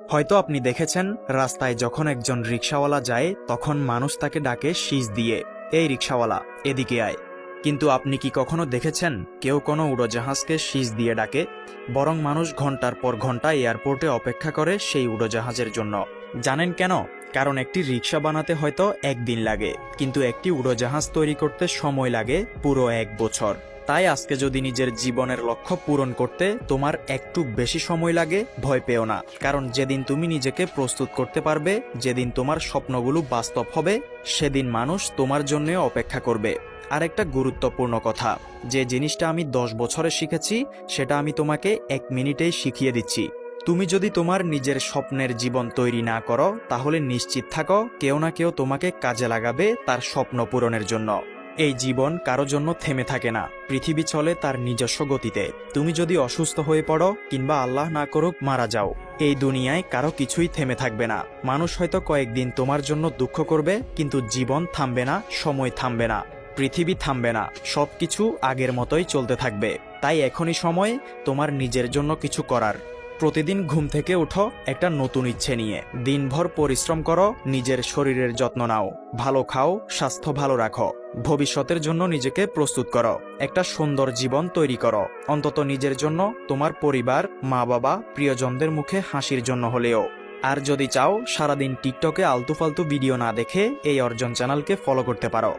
হয়তো আপনি দেখেছেন রাস্তায় যখন একজন রিকশাওয়ালা যায় তখন মানুষ তাকে ডাকে শীষ দিয়ে, এই রিকশাওয়ালা এদিকে আয়। কিন্তু আপনি কি কখনো দেখেছেন কেউ কোনো উড়োজাহাজকে শীষ দিয়ে ডাকে? বরং মানুষ ঘন্টার পর ঘন্টা এয়ারপোর্টে অপেক্ষা করে সেই উড়োজাহাজের জন্য। জানেন কেন? কারণ একটি রিকশা বানাতে হয়তো একদিন লাগে, কিন্তু একটি উড়োজাহাজ তৈরি করতে সময় লাগে পুরো 1 বছর। তাই আজকে যদি নিজের জীবনের লক্ষ্য পূরণ করতে তোমার একটু বেশি সময় লাগে, ভয় পেও না। কারণ যেদিন তুমি নিজেকে প্রস্তুত করতে পারবে, যেদিন তোমার স্বপ্নগুলো বাস্তব হবে, সেদিন মানুষ তোমার জন্য অপেক্ষা করবে। আর একটা গুরুত্বপূর্ণ কথা, যে জিনিসটা আমি 10 বছরে শিখেছি সেটা আমি তোমাকে 1 মিনিটেই শিখিয়ে দিচ্ছি। তুমি যদি তোমার নিজের স্বপ্নের জীবন তৈরি না করো, তাহলে নিশ্চিত থাকো কেউ না কেউ তোমাকে কাজে লাগাবে তার স্বপ্ন পূরণের জন্য। এই জীবন কারো জন্য থেমে থাকে না, পৃথিবী চলে তার নিজস্ব গতিতে। তুমি যদি অসুস্থ হয়ে পড়ো কিংবা আল্লাহ না করুক মারা যাও, এই দুনিয়ায় কারো কিছুই থেমে থাকবে না। মানুষ হয়তো কয়েকদিন তোমার জন্য দুঃখ করবে, কিন্তু জীবন থামবে না, সময় থামবে না, পৃথিবী থামবে না, সবকিছু আগের মতোই চলতে থাকবে। তাই এখনই সময় তোমার নিজের জন্য কিছু করার। প্রতিদিন ঘুম থেকে উঠো একটা নতুন ইচ্ছে নিয়ে, দিনভর পরিশ্রম করো, নিজের শরীরের যত্ন নাও, ভালো খাও, স্বাস্থ্য ভালো রাখো, ভবিষ্যতের জন্য নিজেকে প্রস্তুত করো, একটা সুন্দর জীবন তৈরি করো। অন্তত নিজের জন্য, তোমার পরিবার, মা বাবা, প্রিয়জনদের মুখে হাসির জন্য হলেও। আর যদি চাও সারাদিন টিকটকে আলতু ফালতু ভিডিও না দেখে এই অর্জন চ্যানেলকে ফলো করতে পারো।